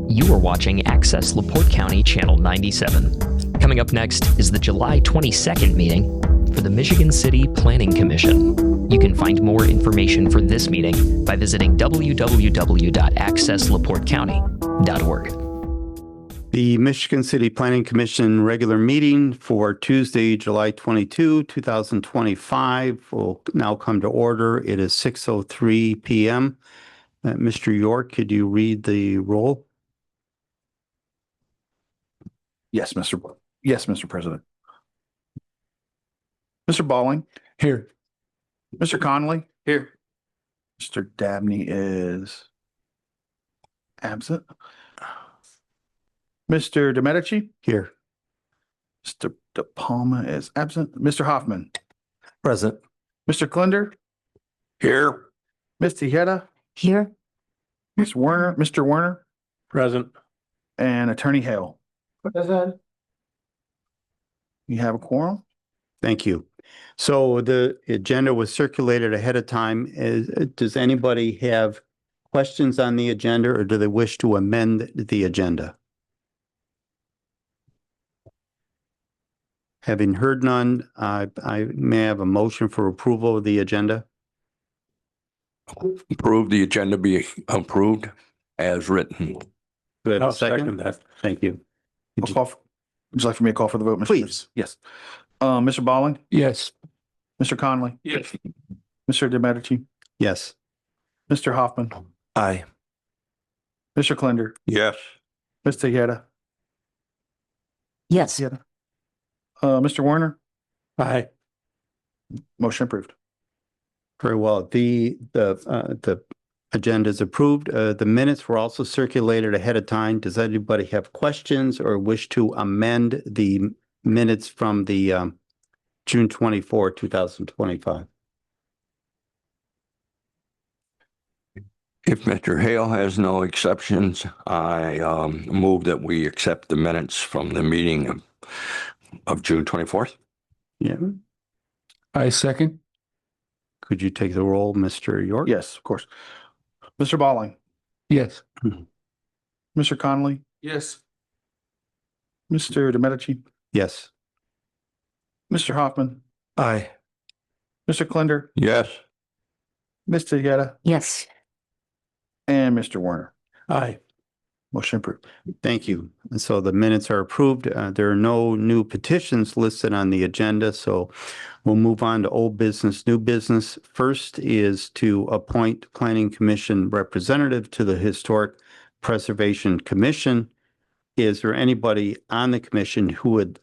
You are watching Access LaPorte County Channel 97. Coming up next is the July 22nd meeting for the Michigan City Planning Commission. You can find more information for this meeting by visiting www.accesslaportecounty.org. The Michigan City Planning Commission regular meeting for Tuesday, July 22, 2025 will now come to order. It is 6:03 p.m. Mr. York, could you read the roll? Yes, Mr. President. Mr. Balling. Here. Mr. Conley. Here. Mr. Dabney is absent. Mr. DeMedici. Here. Mr. De Palma is absent. Mr. Hoffman. Present. Mr. Klinder. Here. Ms. Tejeda. Here. Mr. Werner. Present. And Attorney Hale. Present. You have a quorum? Thank you. So the agenda was circulated ahead of time. Does anybody have questions on the agenda, or do they wish to amend the agenda? Having heard none, I may have a motion for approval of the agenda. Approve the agenda be approved as written. Do I have a I'll second? second that. Thank you. Would you like for me to call for the vote, Mr. Please. President? Yes. Mr. Balling. Yes. Mr. Conley. Yes. Mr. DeMedici. Yes. Mr. Hoffman. Aye. Mr. Klinder. Yes. Ms. Tejeda. Yes. Mr. Werner. Aye. Motion approved. Very well. The agenda is approved. The minutes were also circulated ahead of time. Does anybody have questions or wish to amend the minutes from the June 24, 2025? If Mr. Hale has no exceptions, I move that we accept the minutes from the meeting of June 24th. Yeah. I second. Could you take the roll, Mr. York? Yes, of course. Mr. Balling. Yes. Mr. Conley. Yes. Mr. DeMedici. Yes. Mr. Hoffman. Aye. Mr. Klinder. Yes. Ms. Tejeda. Yes. And Mr. Werner. Aye. Motion approved. Thank you. And so the minutes are approved. There are no new petitions listed on the agenda, so we'll move on to old business, new business. First is to appoint Planning Commission representative to the Historic Preservation Commission. Is there anybody on the commission who would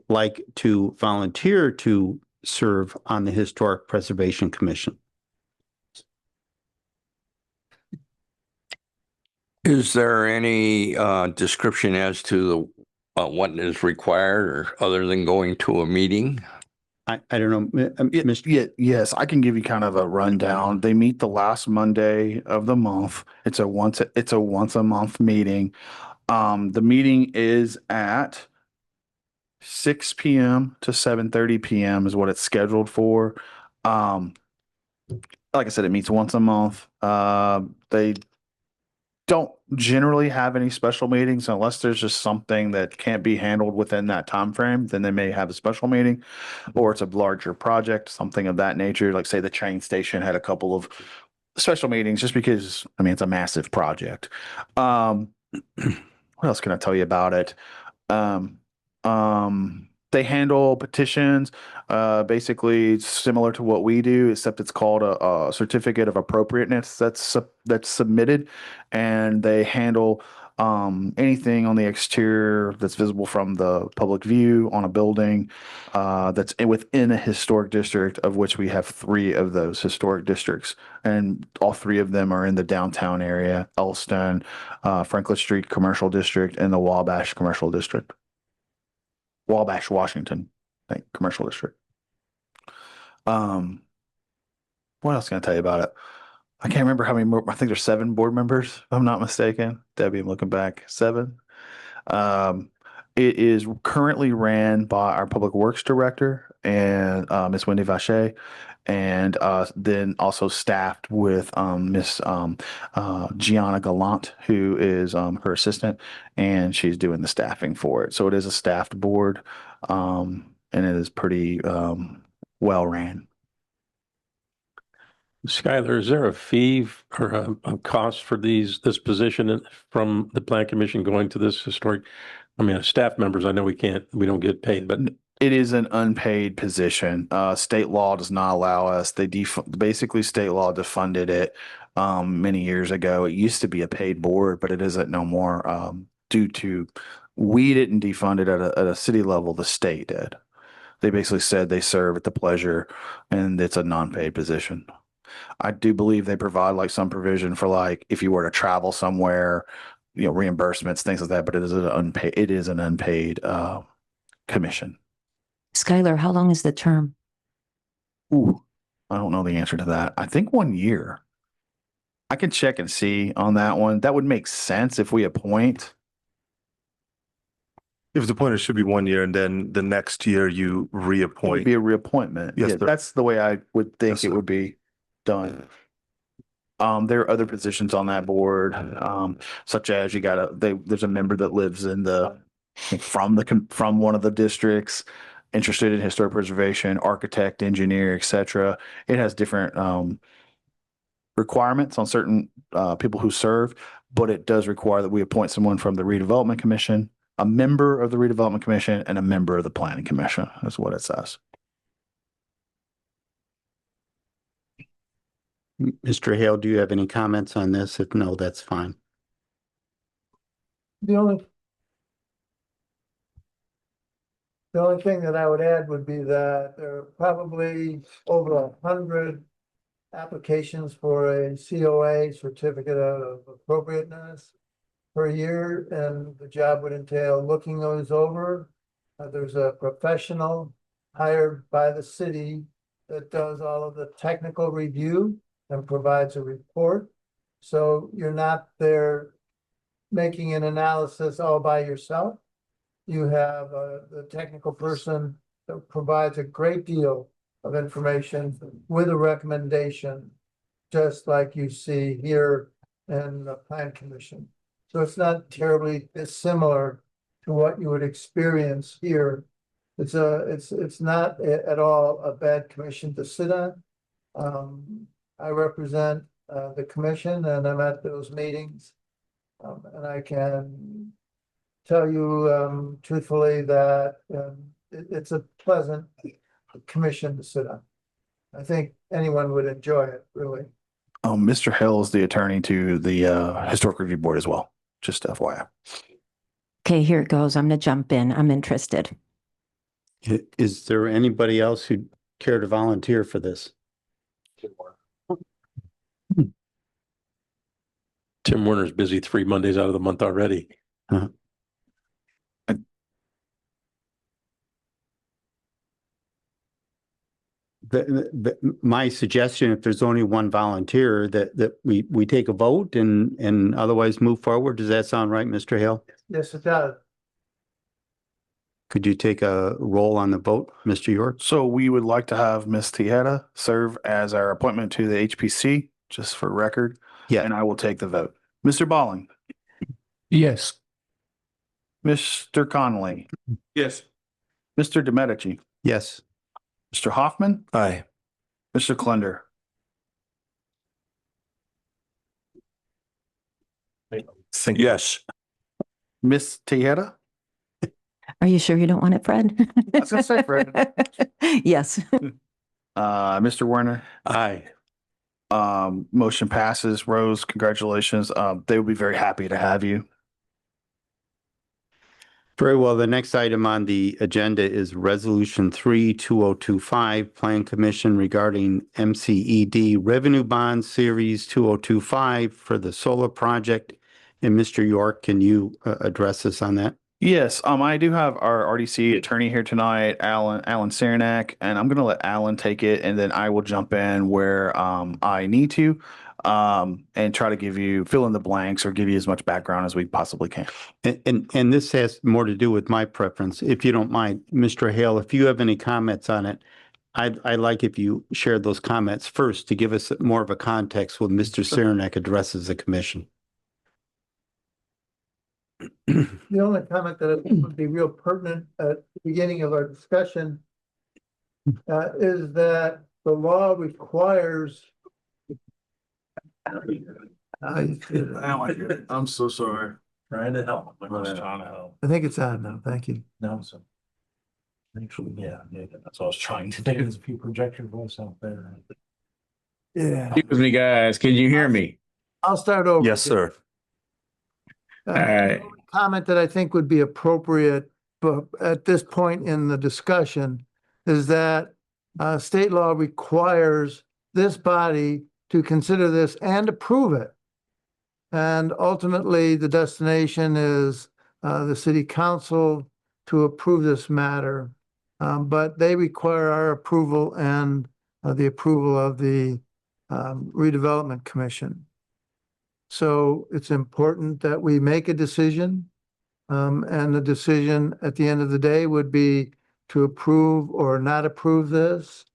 like to volunteer to serve on the Historic Preservation Commission? Is there any description as to the what is required or other than going to a meeting? I don't know, Mr. Yes, I can give you kind of a rundown. They meet the last Monday of the month. It's a once a month meeting. The meeting is at 6 p.m. to 7:30 p.m. is what it's scheduled for. Like I said, it meets once a month. They don't generally have any special meetings unless there's just something that can't be handled within that time frame. Then they may have a special meeting, or it's a larger project, something of that nature. Like say the train station had a couple of special meetings just because, I mean, it's a massive project. What else can I tell you about it? They handle petitions, basically similar to what we do, except it's called a certificate of appropriateness that's submitted, and they handle anything on the exterior that's visible from the public view on a building that's within a historic district, of which we have 3 of those historic districts, and all 3 of them are in the downtown area: Elstone, Franklin Street Commercial District, and the Wabash Commercial District. Wabash, Washington, Commercial District. What else can I tell you about it? I can't remember how many more. I think there's 7 board members, if I'm not mistaken. Debbie, I'm looking back. 7. It is currently ran by our Public Works Director and Ms. Wendy Vache, and then also staffed with Miss Gianna Gallant, who is her assistant, and she's doing the staffing for it. So it is a staffed board, and it is pretty well ran. Skylar, is there a fee or a cost for this position from the Plan Commission going to this historic? I mean, as staff members, I know we don't get paid, but It is an unpaid position. State law does not allow us. Basically state law defunded it many years ago. It used to be a paid board, but it isn't no more due to we didn't defund it at a city level. The state did. They basically said they serve at the pleasure, and it's a non-paid position. I do believe they provide like some provision for like if you were to travel somewhere, reimbursements, things like that. But it is an unpaid. It is an unpaid commission. Skylar, how long is the term? Ooh, I don't know the answer to that. I think 1 year. I can check and see on that one. That would make sense if we appoint. If it's appointed, it should be 1 year, and then the next year you It would reappoint. be a reappointment. Yes, Yeah, sir. that's the way I would think Yes, it sir. would be done. There are other positions on that board, such as there's a member that lives from one of the districts, interested in historic preservation, architect, engineer, etc. It has different requirements on certain people who serve, but it does require that we appoint someone from the redevelopment commission, a member of the redevelopment commission, and a member of the planning commission. That's what it says. Mr. Hale, do you have any comments on this? If no, that's fine. The only thing that I would add would be that there are probably over 100 applications for a COA, certificate of appropriateness, per year, and the job would entail looking those over. There's a professional hired by the city that does all of the technical review and provides a report. So you're not there making an analysis all by yourself. You have the technical person that provides a great deal of information with a recommendation, just like you see here in the Plan Commission. So it's not terribly dissimilar to what you would experience here. It's not at all a bad commission to sit on. I represent the commission, and I'm at those meetings. And I can tell you truthfully that it's a pleasant commission to sit on. I think anyone would enjoy it, really. Mr. Hill is the attorney to the Historic Review Board as well, just FYI. Okay, here it goes. I'm going to jump in. I'm interested. Is there anybody else who'd care to volunteer for this? Tim Werner's busy 3 Mondays out of the month already. My suggestion, if there's only one volunteer, that we take a vote and otherwise move forward. Does that sound right, Mr. Hale? Yes, it does. Could you take a roll on the vote, Mr. York? So we would like to have Ms. Tejeda serve as our appointment to the HPC, just for record. Yeah. And I will take the vote. Mr. Balling, Yes. Mr. Connolly, Yes. Mr. DeMedici, Yes. Mr. Hoffman, Aye. Mr. Klender. Yes. Ms. Tejeda? Are you sure you don't want it, Fred? I was gonna say Fred. Yes. Mr. Werner? Aye. Motion passes. Rose, congratulations. They would be very happy to have you. Very well. The next item on the agenda is Resolution 3-2025, Plan Commission regarding MCED Revenue Bond Series 2025 for the solar project. And Mr. York, can you address us on that? Yes, I do have our RDC attorney here tonight, Alan Saranac, and I'm going to let Alan take it, and then I will jump in where I need to. and try to fill in the blanks or give you as much background as we possibly can. And this has more to do with my preference. If you don't mind, Mr. Hale, if you have any comments on it, I'd like if you shared those comments first to give us more of a context when Mr. Saranac addresses the commission. The only comment that I think would be real pertinent at the beginning of our discussion is that the law requires. I'm so sorry. Trying to help. I was trying to help. I think it's on now. Thank you. No, so. Actually, yeah, that's what I was trying to do. There's a few projection voice out there. Yeah, Excuse me, guys. Can you hear me? I'll start over. Yes, sir. Uh, All right. Comment that I think would be appropriate, but at this point in the discussion, is that state law requires this body to consider this and approve it. And ultimately, the destination is the city council to approve this matter. But they require our approval and the approval of the redevelopment commission. So it's important that we make a decision. And the decision at the end of the day would be to approve or not approve this.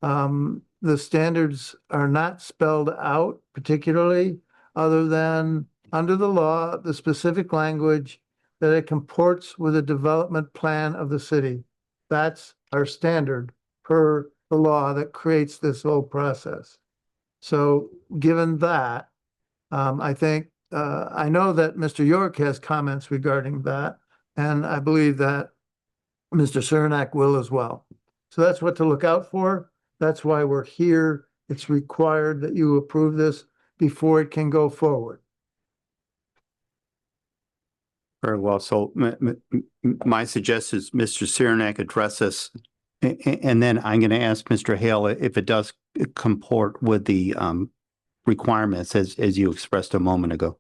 The standards are not spelled out particularly, other than under the law, the specific language that it comports with the development plan of the city. That's our standard per the law that creates this whole process. So given that, I think, I know that Mr. York has comments regarding that, and I believe that Mr. Cernak will as well. So that's what to look out for. That's why we're here. It's required that you approve this before it can go forward. Very well. So my suggestion is Mr. Saranac address this, and then I'm going to ask Mr. Hale if it does comport with the requirements as you expressed a moment ago.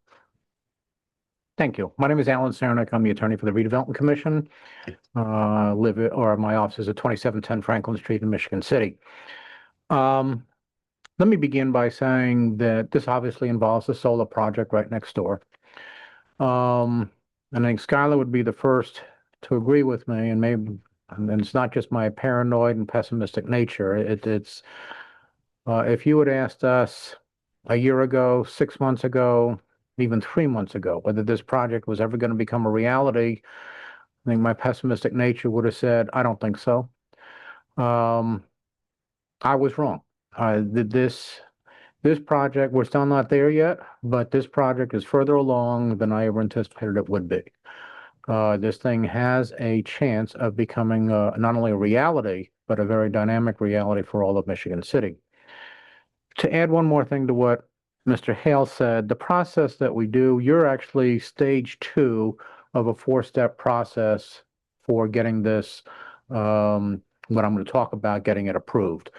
Thank you. My name is Alan Saranac. I'm the attorney for the Redevelopment Commission. My office is at 2710 Franklin Street in Michigan City. Let me begin by saying that this obviously involves the solar project right next door. I think Skylar would be the first to agree with me, and it's not just my paranoid and pessimistic nature. It's if you had asked us a year ago, 6 months ago, even 3 months ago, whether this project was ever going to become a reality, I think my pessimistic nature would have said, I don't think so. I was wrong. This project, we're still not there yet, but this project is further along than I ever anticipated it would be. This thing has a chance of becoming not only a reality, but a very dynamic reality for all of Michigan City. To add one more thing to what Mr. Hale said, the process that we do, you're actually stage 2 of a 4-step process for getting this, what I'm going to talk about, getting it approved.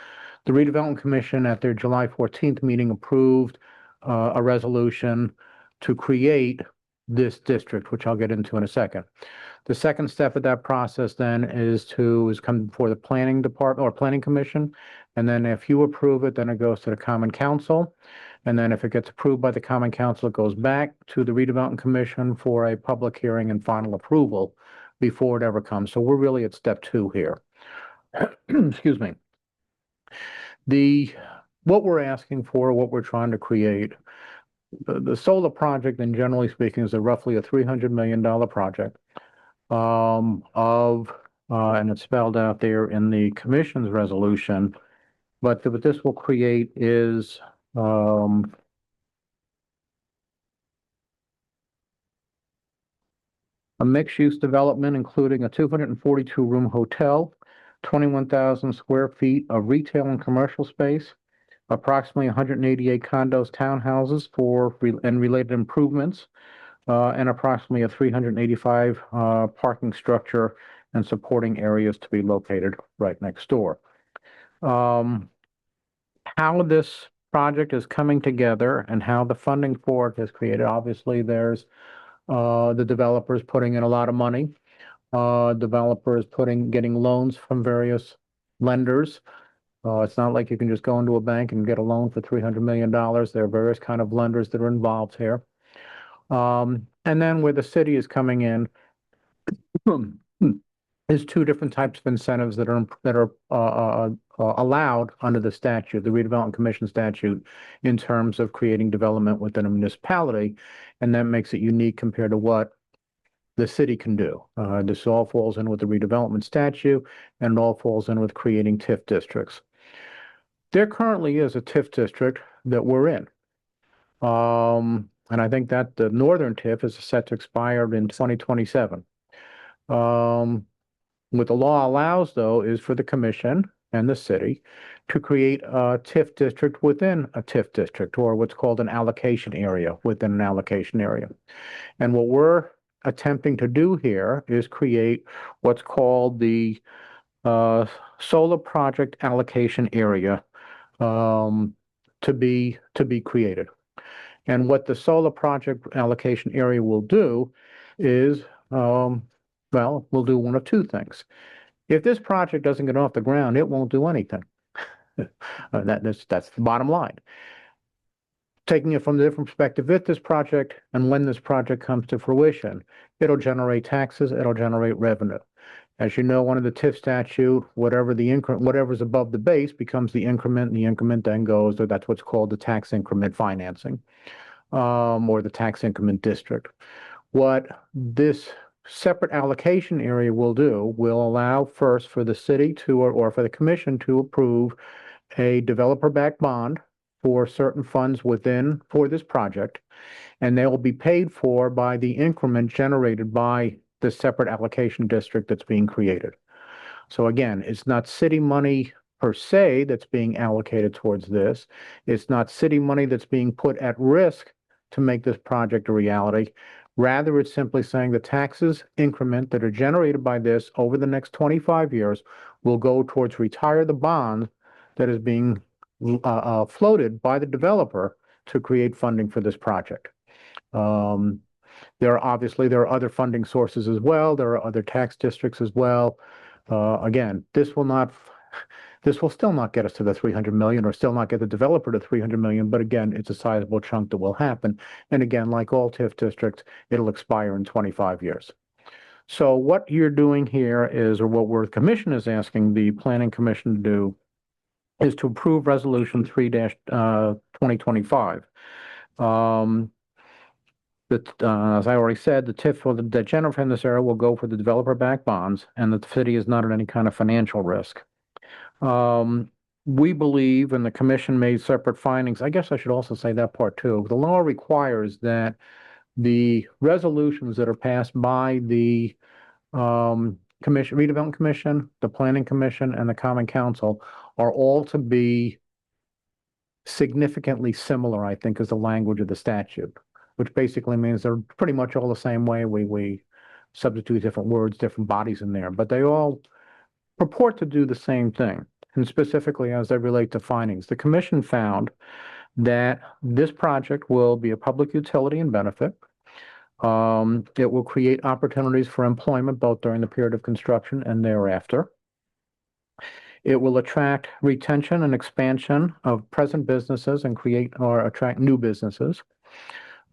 The Redevelopment Commission at their July 14th meeting approved a resolution to create this district, which I'll get into in a second. The second step of that process then is come before the planning department or planning commission. And then if you approve it, then it goes to the common council. And then if it gets approved by the common council, it goes back to the redevelopment commission for a public hearing and final approval before it ever comes. So we're really at step 2 here. Excuse me. What we're asking for, what we're trying to create, the solar project, and generally speaking, is roughly a $300 million project and it's spelled out there in the commission's resolution. But what this will create is a mixed-use development, including a 242-room hotel, 21,000 square feet of retail and commercial space, approximately 188 condos, townhouses and related improvements, and approximately a 385 parking structure and supporting areas to be located right next door. How this project is coming together and how the funding for it is created, obviously there's the developers putting in a lot of money. Developers getting loans from various lenders. It's not like you can just go into a bank and get a loan for $300 million. There are various kind of lenders that are involved here. And then where the city is coming in is two different types of incentives that are allowed under the statute, the Redevelopment Commission statute, in terms of creating development within a municipality, and that makes it unique compared to what the city can do. This all falls in with the redevelopment statute, and it all falls in with creating TIF districts. There currently is a TIF district that we're in. And I think that the northern TIF is set to expire in 2027. What the law allows, though, is for the commission and the city to create a TIF district within a TIF district, or what's called an allocation area within an allocation area. And what we're attempting to do here is create what's called the solar project allocation area to be created. And what the solar project allocation area will do is, well, we'll do one of two things. If this project doesn't get off the ground, it won't do anything. That's the bottom line. Taking it from the different perspective, if this project and when this project comes to fruition, it'll generate taxes, it'll generate revenue. As you know, under the TIF statute, whatever's above the base becomes the increment, and the increment then goes, or that's what's called the tax increment financing, or the tax increment district. What this separate allocation area will allow first for the city to, or for the commission to approve a developer-backed bond for certain funds for this project, and they will be paid for by the increment generated by the separate allocation district that's being created. So again, it's not city money per se that's being allocated towards this. It's not city money that's being put at risk to make this project a reality. Rather, it's simply saying the taxes increment that are generated by this over the next 25 years will go towards retire the bond that is being floated by the developer to create funding for this project. There are other funding sources as well. There are other tax districts as well. Again, this will still not get us to the 300 million, or still not get the developer to 300 million, but again, it's a sizable chunk that will happen. And again, like all TIF districts, it'll expire in 25 years. So what you're doing here is, or what the commission is asking the Planning Commission to do, is to approve Resolution 3-2025. As I already said, the TIF for the general fund in this area will go for the developer-backed bonds, and the city is not at any kind of financial risk. We believe, and the commission made separate findings, I guess I should also say that part too. The law requires that the resolutions that are passed by the Redevelopment Commission, the Planning Commission, and the Common Council are all to be significantly similar, I think, is the language of the statute, which basically means they're pretty much all the same way. We substitute different words, different bodies in there, but they all purport to do the same thing. And specifically as they relate to findings, the commission found that this project will be a public utility and benefit. It will create opportunities for employment both during the period of construction and thereafter. It will attract retention and expansion of present businesses and attract new businesses.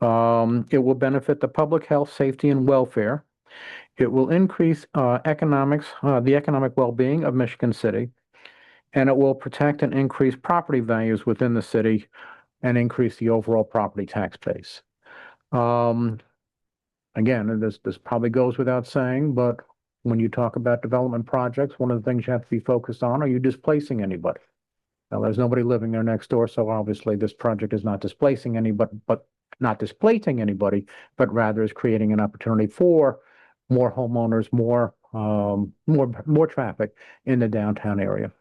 It will benefit the public health, safety, and welfare. It will increase the economic well-being of Michigan City, and it will protect and increase property values within the city and increase the overall property tax base. Again, this probably goes without saying, but when you talk about development projects, one of the things you have to be focused on, are you displacing anybody? Now, there's nobody living there next door, so obviously this project is not displacing anybody, but rather is creating an opportunity for more homeowners, more traffic in the downtown area.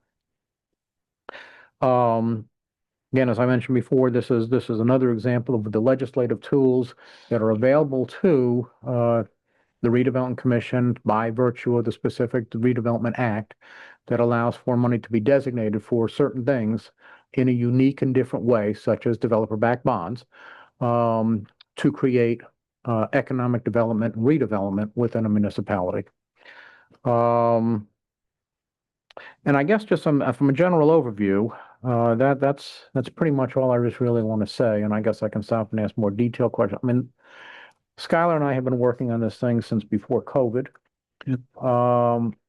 Again, as I mentioned before, this is another example of the legislative tools that are available to the Redevelopment Commission by virtue of the specific Redevelopment Act that allows for money to be designated for certain things in a unique and different way, such as developer-backed bonds, to create economic development and redevelopment within a municipality. And I guess just from a general overview, that's pretty much all I just really want to say. And I guess I can stop and ask more detailed questions. I mean, Skylar and I have been working on this thing since before COVID.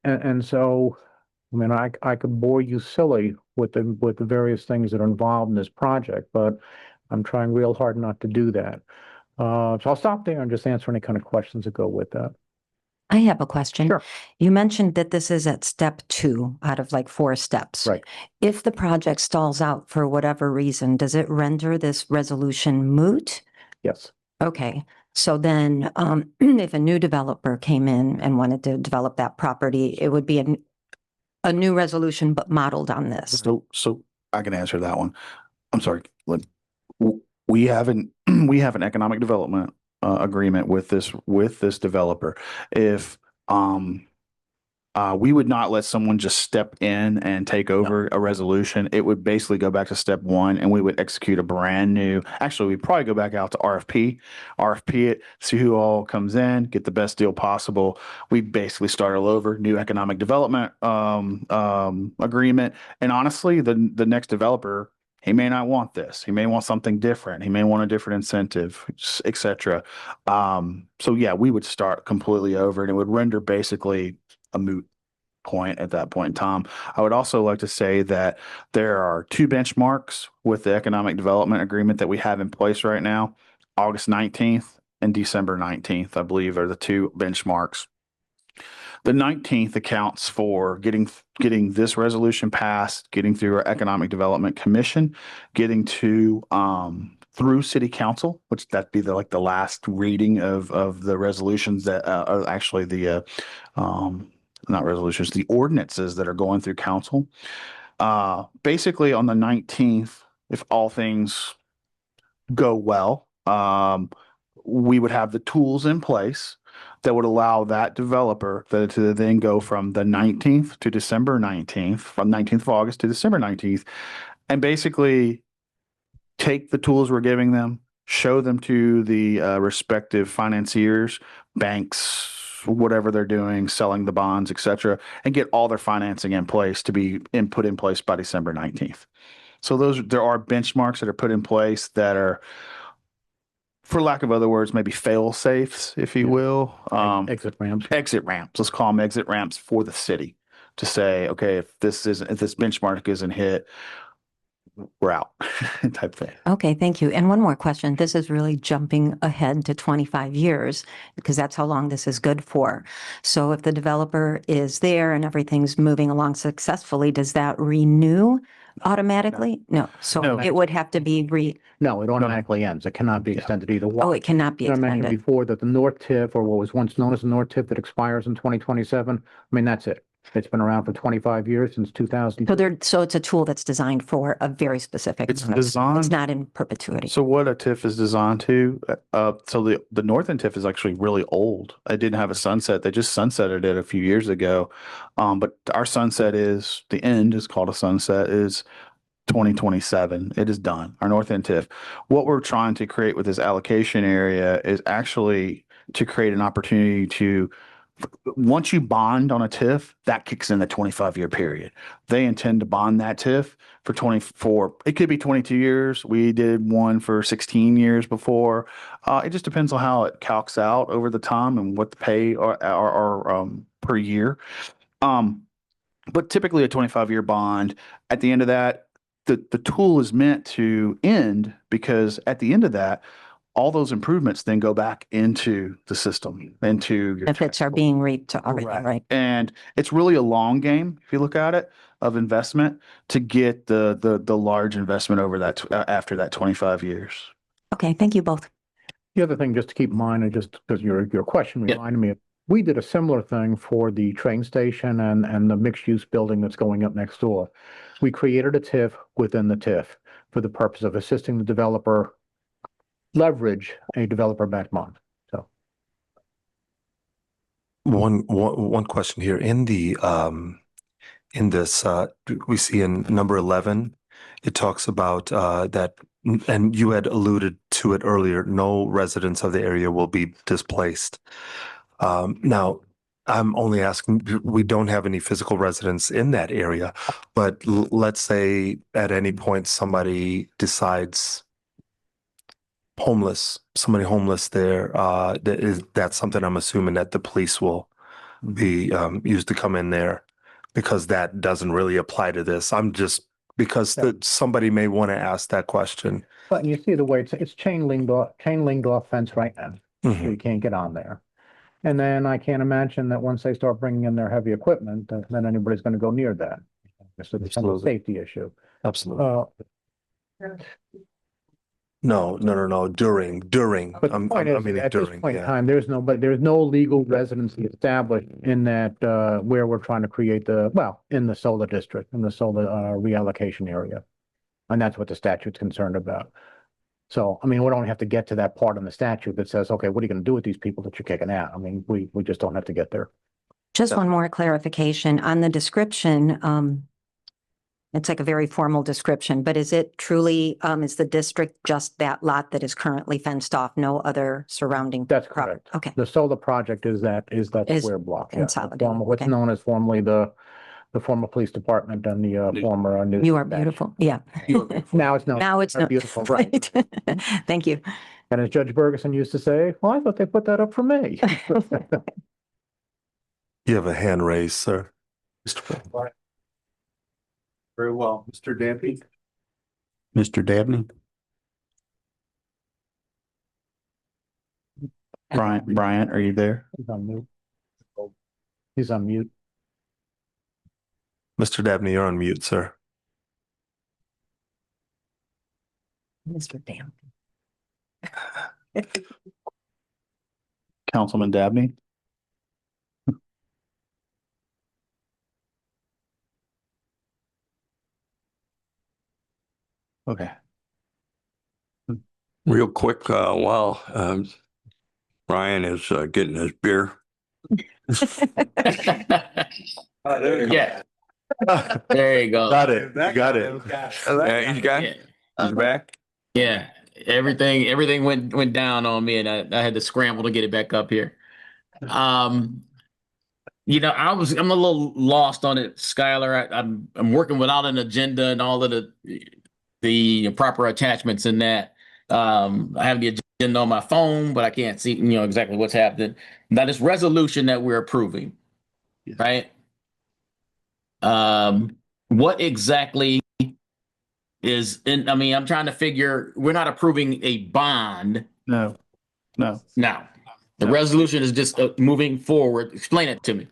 And so, I mean, I could bore you silly with the various things that are involved in this project, but I'm trying real hard not to do that. So I'll stop there and just answer any kind of questions that go with that. I have a question. Sure. You mentioned that this is at step 2 out of like 4 steps. Right. If the project stalls out for whatever reason, does it render this resolution moot? Yes. Okay. So then, if a new developer came in and wanted to develop that property, it would be a new resolution, but modeled on this. So I can answer that one. I'm sorry. We have an economic development agreement with this developer. If we would not let someone just step in and take over a resolution. It would basically go back to step 1 and we would execute a brand new, actually we'd probably go back out to RFP it, see who all comes in, get the best deal possible. We basically start all over, new economic development agreement. And honestly, the next developer, he may not want this. He may want something different. He may want a different incentive, etc. So yeah, we would start completely over and it would render basically a moot point at that point in time. I would also like to say that there are 2 benchmarks with the economic development agreement that we have in place right now. August 19th and December 19th, I believe, are the 2 benchmarks. The 19th accounts for getting this resolution passed, getting through our Economic Development Commission, getting to through City Council, which that'd be the last reading of the resolutions that are actually the not resolutions, the ordinances that are going through council. Basically on the 19th, if all things go well, we would have the tools in place that would allow that developer to then go from the 19th to December 19th, from 19th of August to December 19th, and basically take the tools we're giving them, show them to the respective financiers, banks, whatever they're doing, selling the bonds, etc., and get all their financing in place to be put in place by December 19th. So there are benchmarks that are put in place that are, for lack of other words, maybe fail safes, if you will. Exit ramps. Exit ramps. Let's call them exit ramps for the city to say, okay, if this benchmark isn't hit, we're out type thing. Okay, thank you. And one more question. This is really jumping ahead to 25 years because that's how long this is good for. So if the developer is there and everything's moving along successfully, does that renew automatically? No. So No. it would have to be No, it automatically ends. It cannot be extended either way. oh, it cannot be I mentioned extended. before that the North TIF, or what was once known as the North TIF that expires in 2027, I mean, that's it. It's been around for 25 years, since 2000. So it's a tool that's designed for a very specific. It's purpose. designed- It's not in perpetuity. So what a TIF is designed to, so the Northern TIF is actually really old. It didn't have a sunset. They just sunsetted it a few years ago. But our sunset is, the end is called a sunset, is 2027. It is done. Our North End TIF. What we're trying to create with this allocation area is actually to create an opportunity to, once you bond on a TIF, that kicks in the 25-year period. They intend to bond that TIF for 24, it could be 22 years. We did one for 16 years before. It just depends on how it calcs out over the time and what the pay are per year. But typically a 25-year bond, at the end of that, the tool is meant to end, because at the end of that, all those improvements then go back into the system, into your Benefits are being reaped already, Correct. right? And it's really a long game, if you look at it, of investment to get the large investment over that after that 25 years. Okay, thank you both. The other thing just to keep in mind, and just because your question Yeah. reminded me of, we did a similar thing for the train station and the mixed-use building that's going up next door. We created a TIF within the TIF for the purpose of assisting the developer leverage a developer-backed bond. So One question here in the in this we see in number 11, it talks about that, and you had alluded to it earlier, no residents of the area will be displaced. Now, I'm only asking, we don't have any physical residents in that area, but let's say at any point somebody decides somebody homeless there, that's something I'm assuming that the police will be used to come in there, because that doesn't really apply to this. I'm just, because somebody may want to ask that question. But you see the way it's chain linked off fence right now. So Mhm. you can't get on there. And then I can't imagine that once they start bringing in their heavy equipment, then anybody's going to go near that. So it becomes a Absolutely. safety issue. Absolutely. No, during, But the point is, meaning at this during, point in yeah. time, there's no legal residency established in that, where we're trying to create in the solar district, in the solar, reallocation area. And that's what the statute's concerned about. So, I mean, we don't have to get to that part in the statute that says, okay, what are you going to do with these people that you're kicking out? I mean, we just don't have to get there. Just one more clarification on the description. It's like a very formal description, but is it truly, is the district just that lot that is currently fenced off, no other surrounding? That's prop- correct. Okay, The solar project is that Is square block. Yeah. consolidated, What's okay. known as formerly the former police department and the former. news You are bench. beautiful. Yeah. Now it's known. Now it's are not beautiful, right. Thank you. And as Judge Bergeson used to say, well, I thought they put that up for me. You have a hand raised, sir. Very well. Mr. Dampy? Mr. Dabney? Brian, are you there? He's on mute. He's on mute. Mr. Dabney, you're on mute, sir. Mr. Dam. Councilman Dabney? Okay. Real quick, while Ryan is getting his beer. Yeah. There you go. Got it. You got it. He's got, Yeah. he's back. Yeah. Everything went down on me, and I had to scramble to get it back up here. I'm a little lost on it, Skylar. I'm working without an agenda and all of the proper attachments in that. I have the agenda on my phone, but I can't see, exactly what's happening. Now, this resolution that we're approving, right? What exactly is in? I mean, I'm trying to figure. We're not approving a bond. No. Now, the resolution is just moving forward. Explain it to me.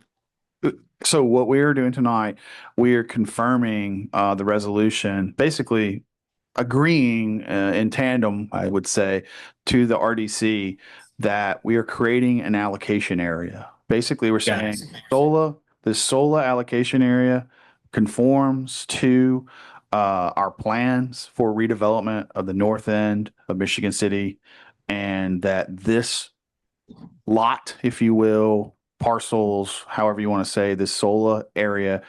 So what we are doing tonight, we are confirming the resolution, basically agreeing in tandem, I would say, to the RDC that we are creating an allocation area. Basically, we're saying this SOLA allocation area conforms to our plans for redevelopment of the north end of Michigan City, and that this lot, if you will, parcels, however you want to say, this SOLA area,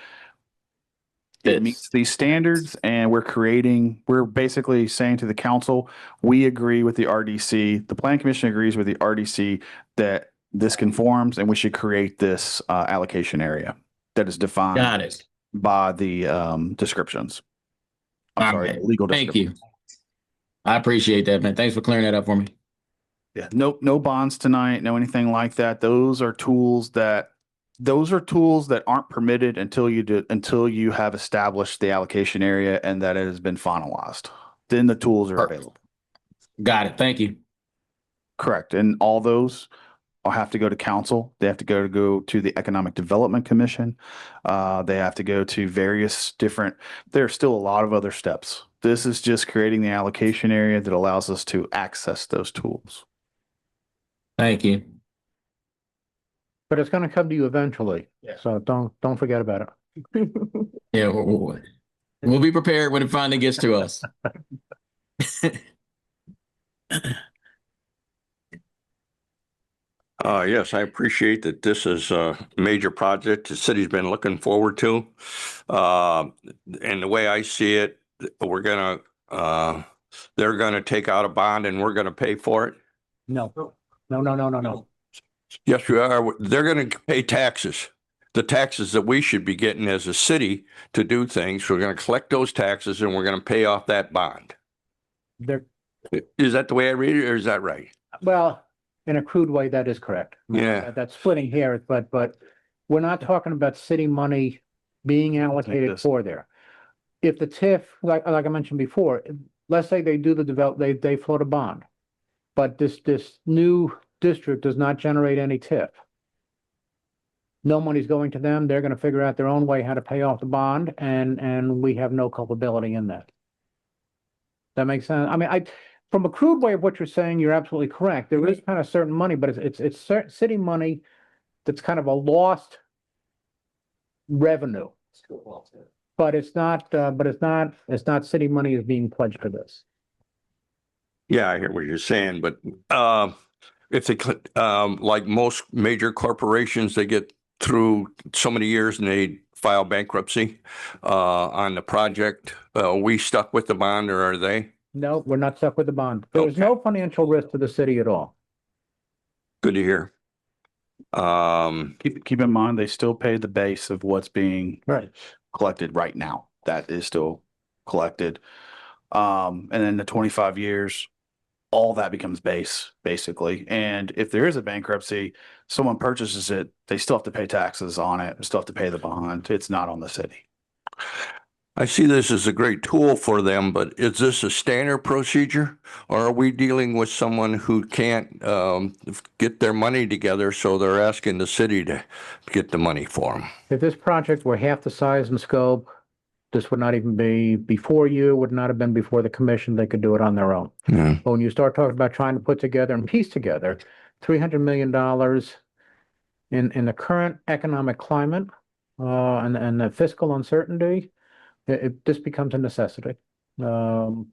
it meets these standards, and we're basically saying to the council, we agree with the RDC, the Plan Commission agrees with the RDC that this conforms, and we should create this allocation area that is defined Got it. by the descriptions. I'm All sorry, right. legal Thank descriptions. you. I appreciate that, man. Thanks for clearing that up for me. Yeah, no bonds tonight, no anything like that. Those are tools that aren't permitted until you have established the allocation area and that it has been finalized. Then the tools are Perfect. available. Got it. Thank you. Correct. And all those will have to go to council. They have to go to the Economic Development Commission. They have to go to various different, there's still a lot of other steps. This is just creating the allocation area that allows us to access those tools. Thank you. But it's going to come to you eventually. Yeah. So don't forget about it. Yeah, we'll be prepared when it finally gets to us. Yes, I appreciate that this is a major project the city's been looking forward to. And the way I see it, they're gonna take out a bond and we're gonna pay for it. No. Yes, we are. They're going to pay taxes. The taxes that we should be getting as a city to do things. We're going to collect those taxes and we're going to pay off that bond. There, Is that the way I read it, or is that right? well, in a crude way, that is correct. Yeah. That's splitting hairs, but we're not talking about city money being allocated this. for there. If the TIF, like I mentioned before, let's say they do they float a bond, but this new district does not generate any TIF. No money's going to them. They're gonna figure out their own way how to pay off the bond, and we have no culpability in that. That makes sense? I mean, from a crude way of what you're saying, you're absolutely correct. There is kind of certain money, but it's city money that's kind of a lost revenue. But it's not city money is being pledged to this. Yeah, I hear what you're saying, but if they like most major corporations, they get through so many years and they file bankruptcy on the project. We stuck with the bond, or are they? No, we're not stuck with the bond. There was Okay. no financial risk to the city at all. Good to hear. Keep in mind, they still pay the base of what's being Right. collected right now. That is still collected. And then the 25 years, all that becomes base, basically. And if there is a bankruptcy, someone purchases it, they still have to pay taxes on it, still have to pay the bond. It's not on the city. I see this as a great tool for them, but is this a standard procedure? Or are we dealing with someone who can't get their money together, so they're asking the city to get the money for them? If this project were half the size and scope, this would not even be before you, would not have been before the commission. They could do it on their own. Yeah. But when you start talking about trying to put together and piece together $300 million in the current economic climate and the fiscal uncertainty, this becomes a necessity. And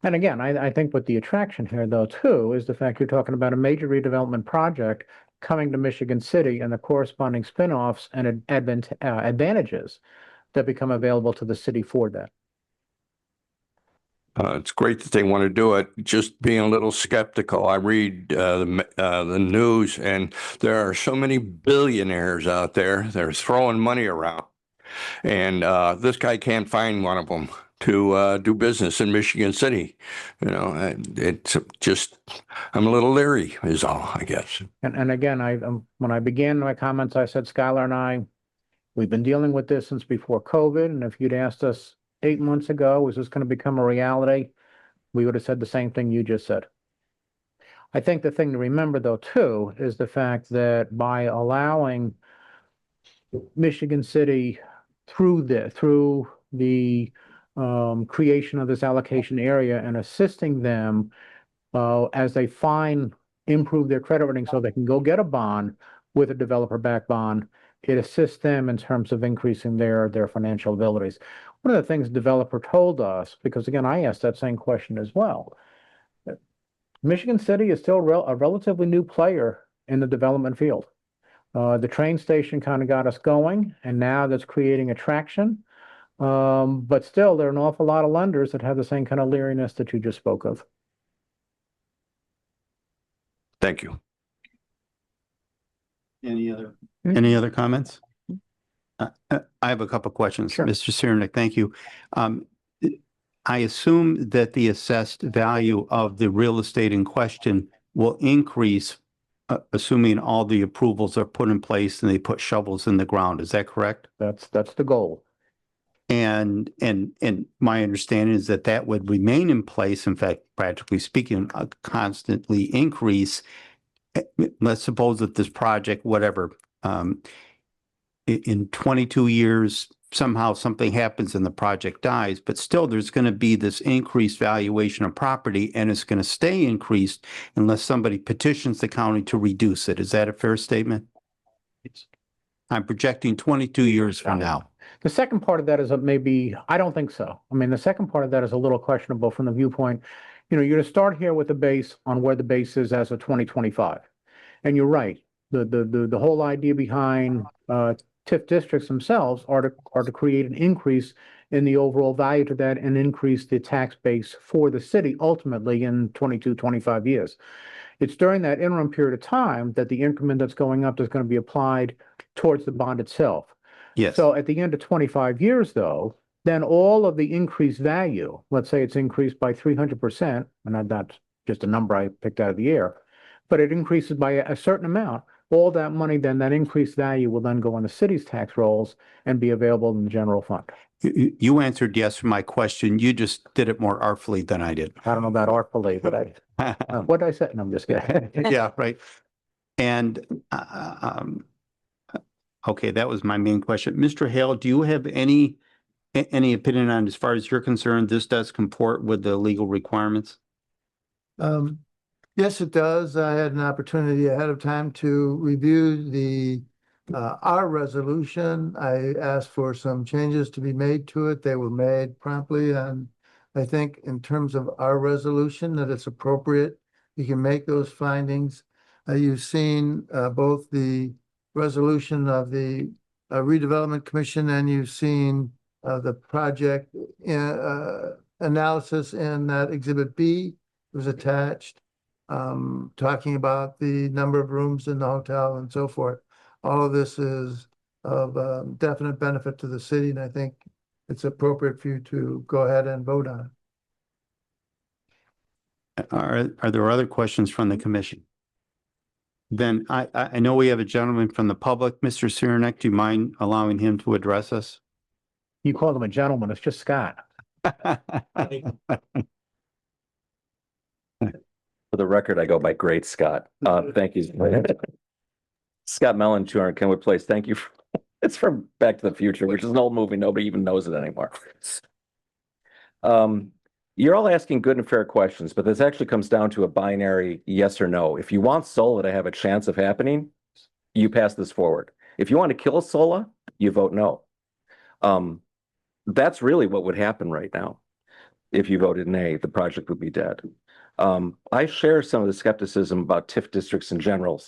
again, I think what the attraction here, though, too, is the fact you're talking about a major redevelopment project coming to Michigan City and the corresponding spinoffs and advantages that become available to the city for that. It's great that they want to do it. Just being a little skeptical. I read the news, and there are so many billionaires out there. They're throwing money around, and this guy can't find one of them to do business in Michigan City. You know, it's just, I'm a little leery, is all, I guess. And again, when I began my comments, I said Skylar and I, we've been dealing with this since before COVID, and if you'd asked us 8 months ago, was this going to become a reality? We would have said the same thing you just said. I think the thing to remember, though, too, is the fact that by allowing Michigan City through the creation of this allocation area and assisting them as they improve their credit rating so they can go get a bond with a developer-backed bond, it assists them in terms of increasing their financial abilities. One of the things the developer told us, because again, I asked that same question as well, Michigan City is still a relatively new player in the development field. The train station kind of got us going, and now that's creating attraction. But still, there are an awful lot of lenders that have the same kind of leeriness that you just spoke of. Thank you. Any other comments? I have a couple of questions. Sure. Mr. Cyrnick, thank you. I assume that the assessed value of the real estate in question will increase, assuming all the approvals are put in place and they put shovels in the ground. Is that correct? That's the goal. And my understanding is that that would remain in place. In fact, practically speaking, constantly increase. Let's suppose that this project, whatever, in 22 years, somehow something happens and the project dies, but still there's going to be this increased valuation of property, and it's going to stay increased unless somebody petitions the county to reduce it. Is that a fair statement? I'm projecting 22 years from now. The second part of that is I don't think so. I mean, the second part of that is a little questionable from the viewpoint, you're going to start here with the base on where the base is as of 2025. And you're right. The whole idea behind TIF districts themselves are to create an increase in the overall value to that and increase the tax base for the city ultimately in 22, 25 years. It's during that interim period of time that the increment that's going up is going to be applied towards the bond itself. Yes. So at the end of 25 years, though, then all of the increased value, let's say it's increased by 300%, and that's just a number I picked out of the air, but it increases by a certain amount. All that money, then that increased value will then go on the city's tax rolls and be available in the general fund. You answered yes to my question. You just did it more artfully than I did. I don't know about artfully, but what did I say? No, I'm just kidding. Yeah, right. And okay, that was my main question. Mr. Hale, do you have any opinion on, as far as you're concerned, this does comport with the legal requirements? Yes, it does. I had an opportunity ahead of time to review our resolution. I asked for some changes to be made to it. They were made promptly, and I think in terms of our resolution, that it's appropriate. You can make those findings. You've seen both the resolution of the redevelopment commission, and you've seen the project analysis in that Exhibit B was attached, talking about the number of rooms in the hotel and so forth. All of this is of definite benefit to the city, and I think it's appropriate for you to go ahead and vote on it. Are there other questions from the commission? Then I know we have a gentleman from the public. Mr. Cyranick, do you mind allowing him to address us? You call him a gentleman, it's just Scott. For the record, I go by Great Scott. Thank you. Scott Mellon, 200 Kenwood Place. Thank you. It's from Back to the Future, which is an old movie. Nobody even knows it anymore. You're all asking good and fair questions, but this actually comes down to a binary yes or no. If you want SOLA to have a chance of happening, you pass this forward. If you want to kill SOLA, you vote no. That's really what would happen right now. If you voted nay, the project would be dead. I share some of the skepticism about TIF districts in general,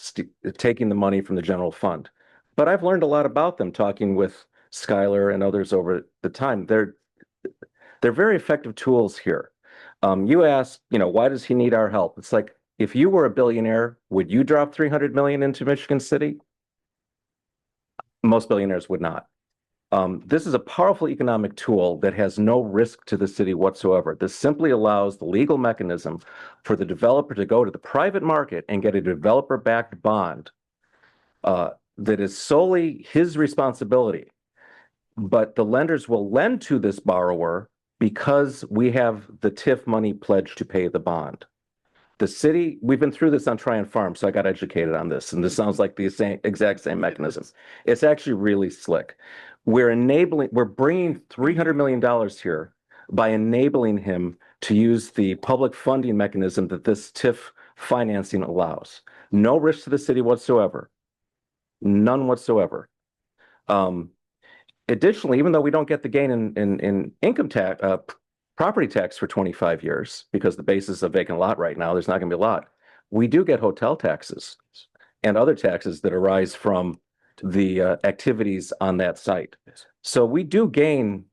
taking the money from the general fund. But I've learned a lot about them talking with Skylar and others over the time. They're very effective tools here. You ask, why does he need our help? It's like, if you were a billionaire, would you drop $300 million into Michigan City? Most billionaires would not. This is a powerful economic tool that has no risk to the city whatsoever. This simply allows the legal mechanism for the developer to go to the private market and get a developer-backed bond that is solely his responsibility. But the lenders will lend to this borrower because we have the TIF money pledged to pay the bond. The city, we've been through this on Tryon Farm, so I got educated on this, and this sounds like the exact same mechanism. It's actually really slick. We're bringing $300 million here by enabling him to use the public funding mechanism that this TIF financing allows. No risk to the city whatsoever. None whatsoever. Additionally, even though we don't get the gain in income tax, property tax for 25 years, because the basis of vacant lot right now, there's not going to be a lot. We do get hotel taxes and other taxes that arise from the activities on that site. So we do gain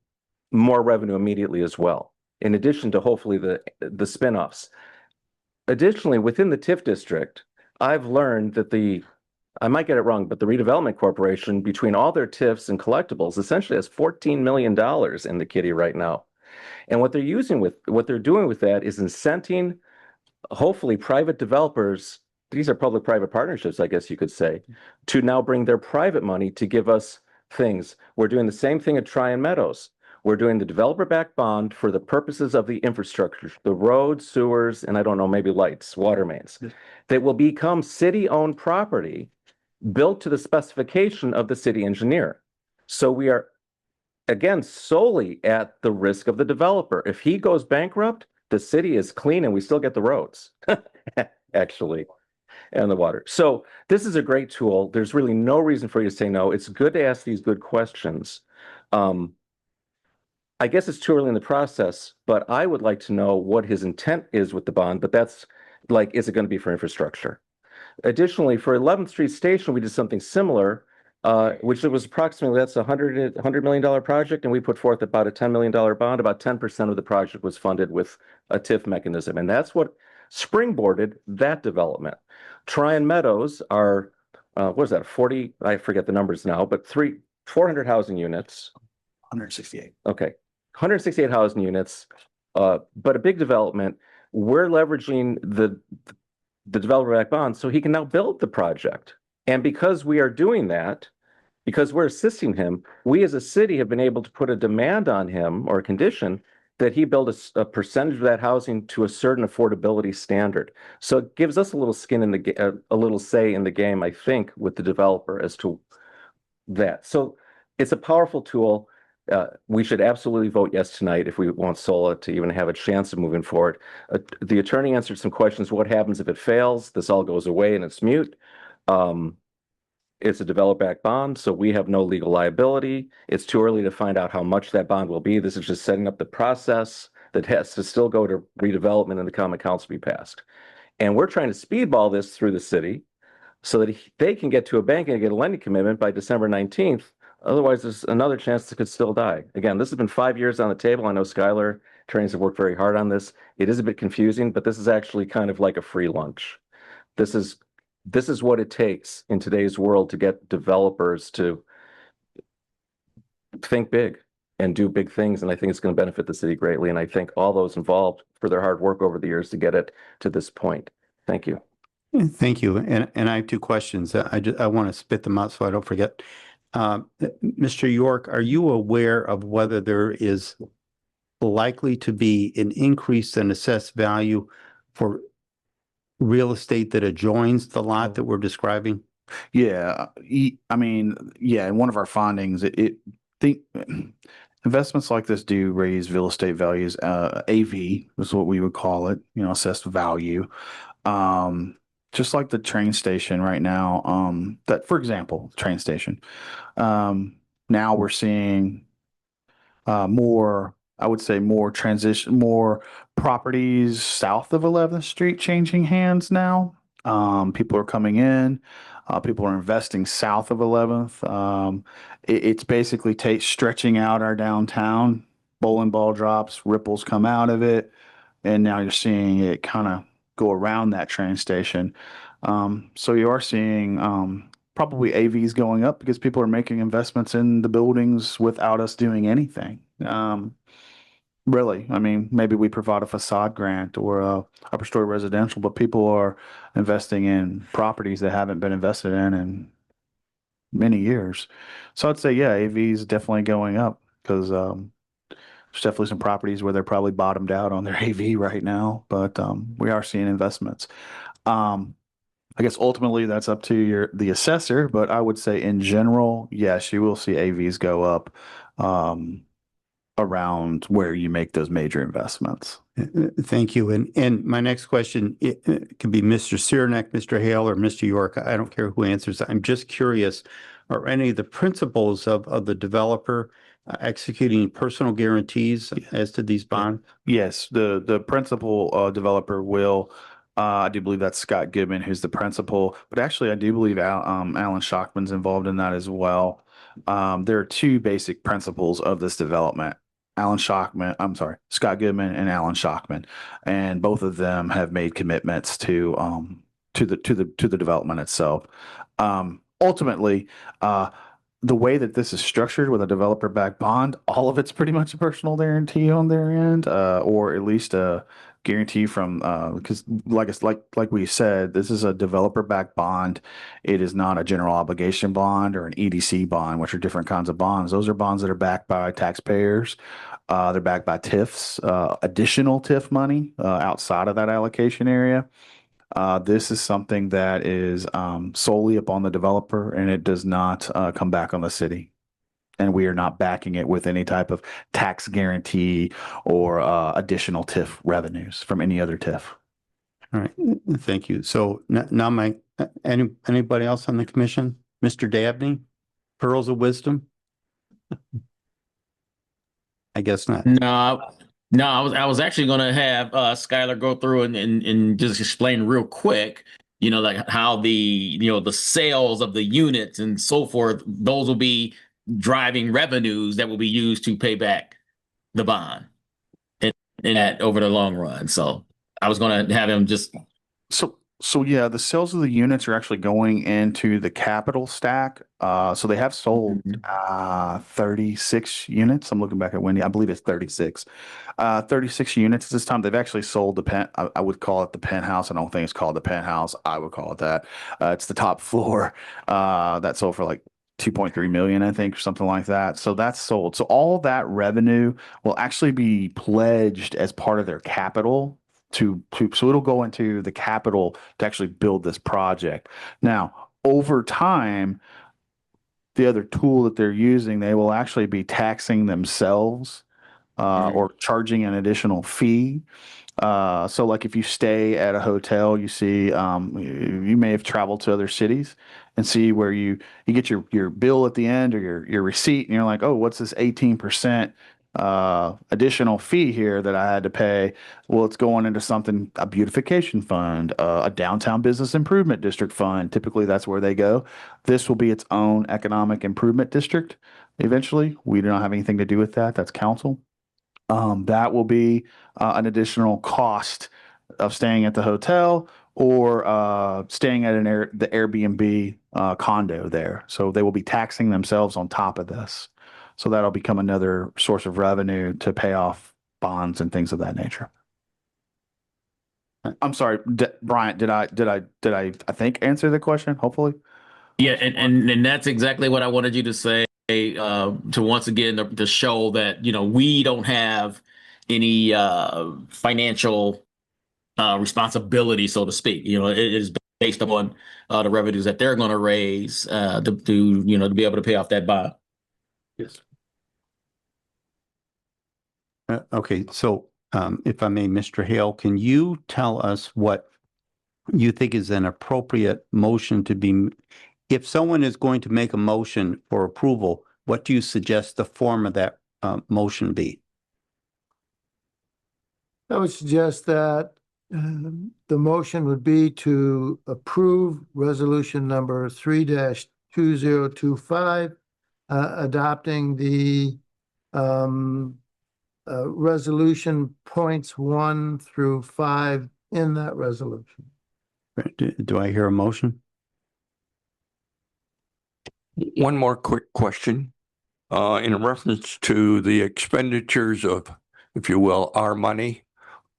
more revenue immediately as well, in addition to hopefully the spinoffs. Additionally, within the TIF district, I've learned that I might get it wrong, but the Redevelopment Corporation, between all their TIFs and collectibles, essentially has $14 million in the kitty right now. And what they're doing with that is incenting, hopefully, private developers. These are public-private partnerships, I guess you could say, to now bring their private money to give us things. We're doing the same thing at Tryon Meadows. We're doing the developer-backed bond for the purposes of the infrastructure, the roads, sewers, and I don't know, maybe lights, water mains, that will become city-owned property built to the specification of the city engineer. So we are, again, solely at the risk of the developer. If he goes bankrupt, the city is clean and we still get the roads, actually, and the water. So this is a great tool. There's really no reason for you to say no. It's good to ask these good questions. I guess it's too early in the process, but I would like to know what his intent is with the bond, but that's like, is it going to be for infrastructure? Additionally, for 11th Street Station, we did something similar, which was approximately, that's a $100 million project, and we put forth about a $10 million bond. About 10% of the project was funded with a TIF mechanism. And that's what springboarded that development. Tryon Meadows are, what is that, 40, I forget the numbers now, but 400 housing units. 168. Okay, 168 housing units, but a big development. We're leveraging the developer back bond so he can now build the project. And because we are doing that, because we're assisting him, we as a city have been able to put a demand on him or a condition that he build a percentage of that housing to a certain affordability standard. So it gives us a little skin in the a little say in the game, I think, with the developer as to that. So it's a powerful tool. We should absolutely vote yes tonight if we want SOLA to even have a chance of moving forward. The attorney answered some questions. What happens if it fails? This all goes away and it's mute. It's a develop-back bond, so we have no legal liability. It's too early to find out how much that bond will be. This is just setting up the process that has to still go to redevelopment and the common council be passed. And we're trying to speedball this through the city so that they can get to a bank and get a lending commitment by December 19th. Otherwise, there's another chance it could still die. Again, this has been 5 years on the table. I know Skylar attorneys have worked very hard on this. It is a bit confusing, but this is actually kind of like a free lunch. This is what it takes in today's world to get developers to think big and do big things. And I think it's going to benefit the city greatly. And I thank all those involved for their hard work over the years to get it to this point. Thank you. Thank you. And I have two questions. I want to spit them out so I don't forget. Mr. York, are you aware of whether there is likely to be an increase in assessed value for real estate that adjoins the lot that we're describing? Yeah, I mean, yeah, in one of our findings, investments like this do raise real estate values. AV is what we would call it, assessed value. Just like the train station right now, that, for example, train station, now we're seeing more, I would say more properties south of 11th Street changing hands now. People are coming in, people are investing south of 11th. It's basically stretching out our downtown. Bowling ball drops, ripples come out of it, and now you're seeing it kind of go around that train station. So you are seeing probably AVs going up because people are making investments in the buildings without us doing anything. Really, I mean, maybe we provide a facade grant or a upper story residential, but people are investing in properties that haven't been invested in many years. So I'd say, yeah, AV is definitely going up because there's definitely some properties where they're probably bottomed out on their AV right now, but we are seeing investments. I guess ultimately that's up to the assessor, but I would say in general, yes, you will see AVs go up around where you make those major investments. Thank you. And my next question, it can be Mr. Ciernak, Mr. Hale, or Mr. York. I don't care who answers. I'm just curious, are any of the principles of the developer executing personal guarantees as to these bonds? Yes, the principal developer will. I do believe that's Scott Goodman, who's the principal, but actually I do believe Alan Shockman's involved in that as well. There are two basic principles of this development. Scott Goodman and Alan Shockman, and both of them have made commitments to the development itself. Ultimately, the way that this is structured with a developer-backed bond, all of it's pretty much a personal guarantee on their end, or at least a guarantee from because like we said, this is a developer-backed bond. It is not a general obligation bond or an EDC bond, which are different kinds of bonds. Those are bonds that are backed by taxpayers. They're backed by TIFs, additional TIF money outside of that allocation area. This is something that is solely upon the developer, and it does not come back on the city. And we are not backing it with any type of tax guarantee or additional TIF revenues from any other TIF. All right, thank you. So now anybody else on the commission? Mr. Dabney, pearls of wisdom? I guess not. No, I was actually going to have Skylar go through and just explain real quick, like how the sales of the units and so forth, those will be driving revenues that will be used to pay back the bond and that over the long run. So I was going to have him just. So yeah, the sales of the units are actually going into the capital stack. So they have sold 36 units. I'm looking back at Wendy. I believe it's 36. 36 units this time. They've actually sold the I would call it the penthouse. I don't think it's called the penthouse. I would call it that. It's the top floor. That sold for like 2.3 million, I think, or something like that. So that's sold. So all that revenue will actually be pledged as part of their capital so it'll go into the capital to actually build this project. Now, over time, the other tool that they're using, they will actually be taxing themselves or charging an additional fee. So like if you stay at a hotel, you see, you may have traveled to other cities and see where you get your bill at the end or your receipt, and you're like, oh, what's this 18% additional fee here that I had to pay? Well, it's going into something, a beautification fund, a downtown business improvement district fund. Typically, that's where they go. This will be its own economic improvement district. Eventually, we do not have anything to do with that. That's council. That will be an additional cost of staying at the hotel or staying at the Airbnb condo there. So they will be taxing themselves on top of this. So that'll become another source of revenue to pay off bonds and things of that nature. I'm sorry, Bryant, did I think answer the question? Hopefully. Yeah, and that's exactly what I wanted you to say. To once again to show that we don't have any financial responsibility, so to speak. It is based upon the revenues that they're going to raise to be able to pay off that bond. Yes. Okay, so if I may, Mr. Hale, can you tell us what you think is an appropriate motion to be, if someone is going to make a motion for approval, what do you suggest the form of that motion be? I would suggest that the motion would be to approve resolution number 3-2025, adopting the resolution points 1 through 5 in that resolution. Do I hear a motion? One more quick question. In reference to the expenditures of, if you will, our money,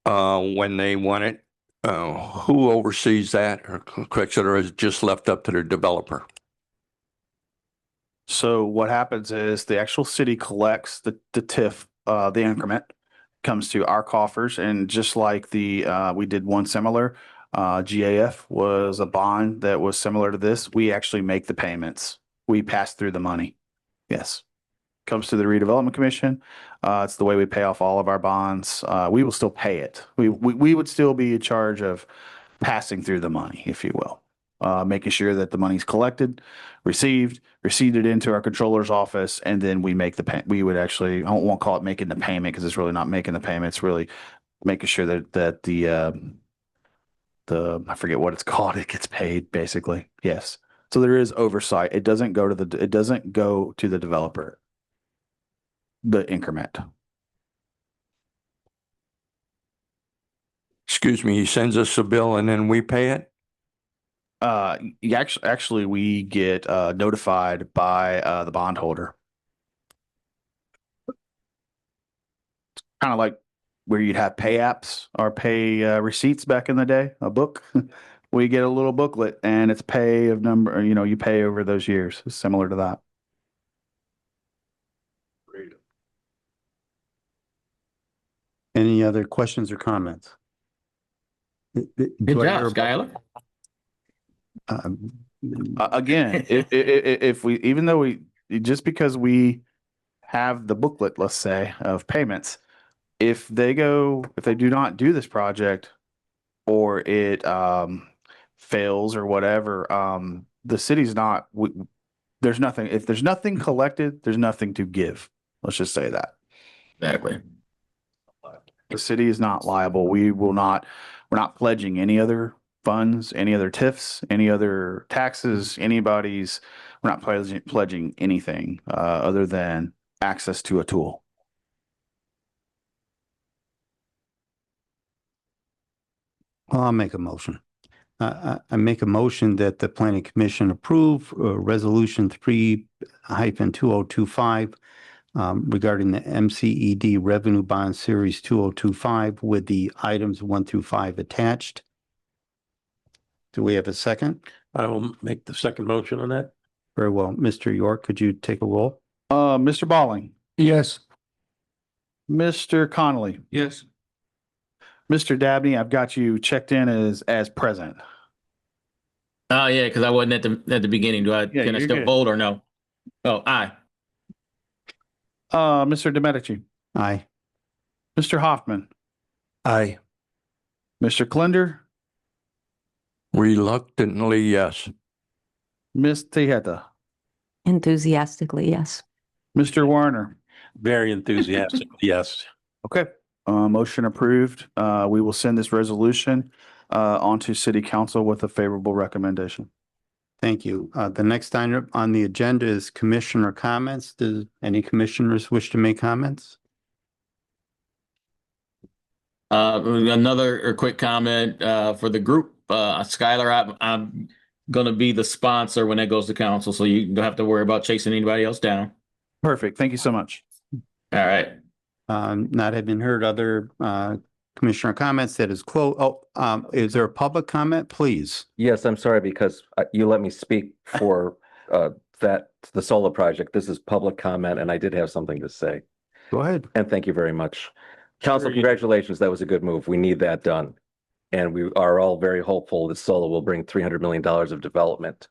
when they want it, who oversees that, or et cetera, is just left up to the developer? So what happens is the actual city collects the TIF, the increment comes to our coffers, and just like we did one similar, GAF was a bond that was similar to this. We actually make the payments. We pass through the money. Yes. Comes to the redevelopment commission. It's the way we pay off all of our bonds. We will still pay it. We would still be in charge of passing through the money, if you will. Making sure that the money's collected, received into our controller's office, and then we make the we would actually, I won't call it making the payment because it's really not making the payment. It's really making sure that the I forget what it's called. It gets paid basically. Yes. So there is oversight. It doesn't go to the developer, the increment. Excuse me, he sends us a bill and then we pay it? Actually, we get notified by the bondholder. Kind of like where you'd have pay apps or pay receipts back in the day, a book. We get a little booklet and it's pay of number, you pay over those years. It's similar to that. Any other questions or comments? Good job, Skylar. Again, if we, even though just because we have the booklet, let's say, of payments, if they do not do this project or it fails or whatever, the city's not, there's nothing, if there's nothing collected, there's nothing to give. Let's just say that. Exactly. The city is not liable. We're not pledging any other funds, any other TIFs, any other taxes, we're not pledging anything other than access to a tool. Well, I'll make a motion. I make a motion that the planning commission approve resolution 3-2025 regarding the MCED revenue bond series 2025 with the items 1 through 5 attached. Do we have a second? I will make the second motion on that. Very well. Mr. York, could you take a roll? Mr. Balling, Yes. Mr. Connolly, Yes. Mr. Dabney, I've got you checked in as present. Oh, yeah, because I wasn't at the beginning. Can I you're still good. vote or no? Oh, aye. Mr. Domenici, Aye. Mr. Hoffman, Aye. Mr. Klinder, Reluctantly, yes. Ms. Tejeda, Enthusiastically, yes. Mr. Warner. Very enthusiastic. Yes. Okay, motion approved. We will send this resolution onto city council with a favorable recommendation. Thank you. The next item on the agenda is commissioner comments. Does any commissioners wish to make comments? Another quick comment for the group. Skylar, I'm going to be the sponsor when that goes to council, so you don't have to worry about chasing anybody else down. Perfect. Thank you so much. All right. Not having heard other commissioner comments, that is close. Is there a public comment, please? Yes, I'm sorry because you let me speak for the solar project. This is public comment and I did have something to say. Go ahead. And thank you very much. Council, Sure you do. congratulations. That was a good move. We need that done. And we are all very hopeful that solar will bring $300 million of development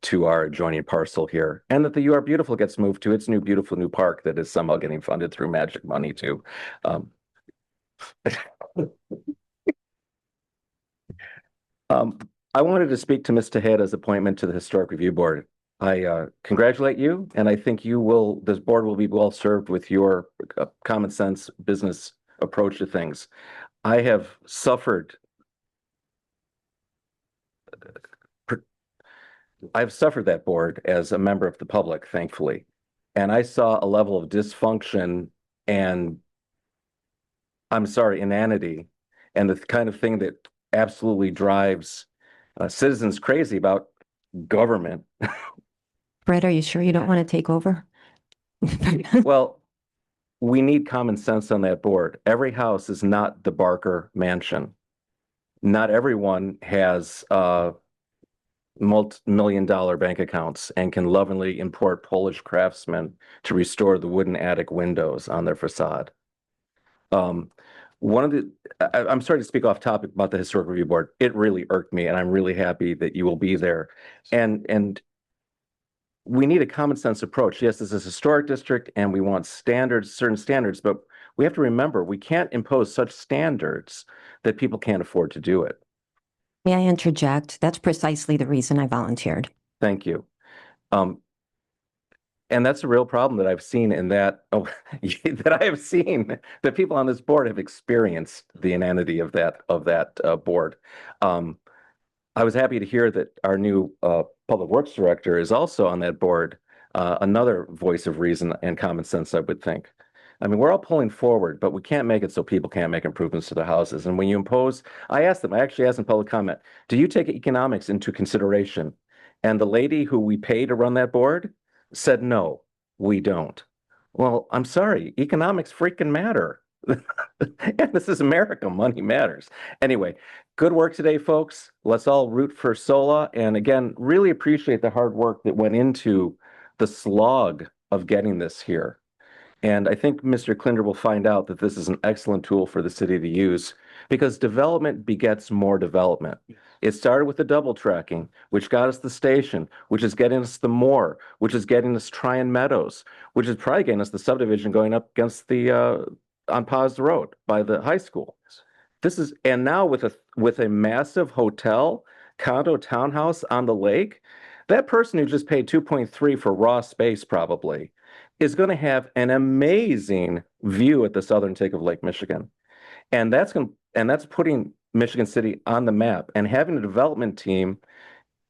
to our adjoining parcel here. And that the You Are Beautiful gets moved to its beautiful new park that is somehow getting funded through magic money too. I wanted to speak to Ms. Tejeda's appointment to the Historic Review Board. I congratulate you, and I think this board will be well served with your common sense business approach to things. I have suffered that board as a member of the public, thankfully. And I saw a level of dysfunction and, I'm sorry, inanity, and the kind of thing that absolutely drives citizens crazy about government. Brett, are you sure you don't want to take over? Well, we need common sense on that board. Every house is not the Barker mansion. Not everyone has multi-million-dollar bank accounts and can lovingly import Polish craftsmen to restore the wooden attic windows on their facade. I'm sorry to speak off topic about the Historic Review Board. It really irked me, and I'm really happy that you will be there. And we need a common sense approach. Yes, this is a historic district and we want certain standards, but we have to remember we can't impose such standards that people can't afford to do it. May I interject? That's precisely the reason I volunteered. Thank you. And that's a real problem that I've seen that people on this board have experienced the inanity of that board. I was happy to hear that our new Public Works Director is also on that board, another voice of reason and common sense, I would think. I mean, we're all pulling forward, but we can't make it so people can't make improvements to their houses. And when you impose, I actually asked in public comment, do you take economics into consideration? And the lady who we pay to run that board said, no, we don't. Well, I'm sorry, economics freaking matter. And this is America, money matters. Anyway, good work today, folks. Let's all root for SOLA. And again, really appreciate the hard work that went into the slog of getting this here. And I think Mr. Klinder will find out that this is an excellent tool for the city to use because development begets more development. It started with the double tracking, which got us the station, which is getting us the Moore, which is getting us Tryon Meadows, which is probably getting us the subdivision going up against the on Paz Road by the high school. And now with a massive hotel, condo, townhouse on the lake, that person who just paid 2.3 for raw space probably is going to have an amazing view at the southern tip of Lake Michigan. And that's putting Michigan City on the map and having a development team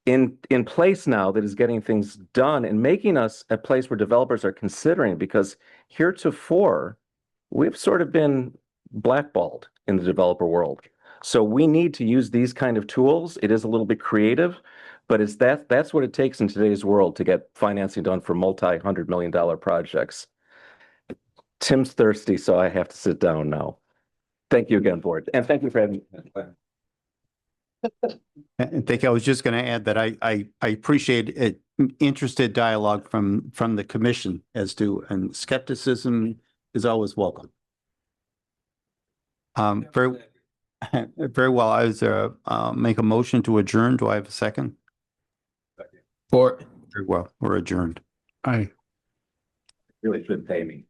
in place now that is getting things done and making us a place where developers are considering, because heretofore we've sort of been blackballed in the developer world. So we need to use these kind of tools. It is a little bit creative, but that's what it takes in today's world to get financing done for multi-$100 million projects. Tim's thirsty, so I have to sit down now. Thank you again, board, and thank you for having me. I think I was just going to add that I appreciate it, interested dialogue from the commission as to, and skepticism is always welcome. Very, very well. I was make a motion to adjourn. Do I have a second? For Very well. We're adjourned. Aye. Really should pay me.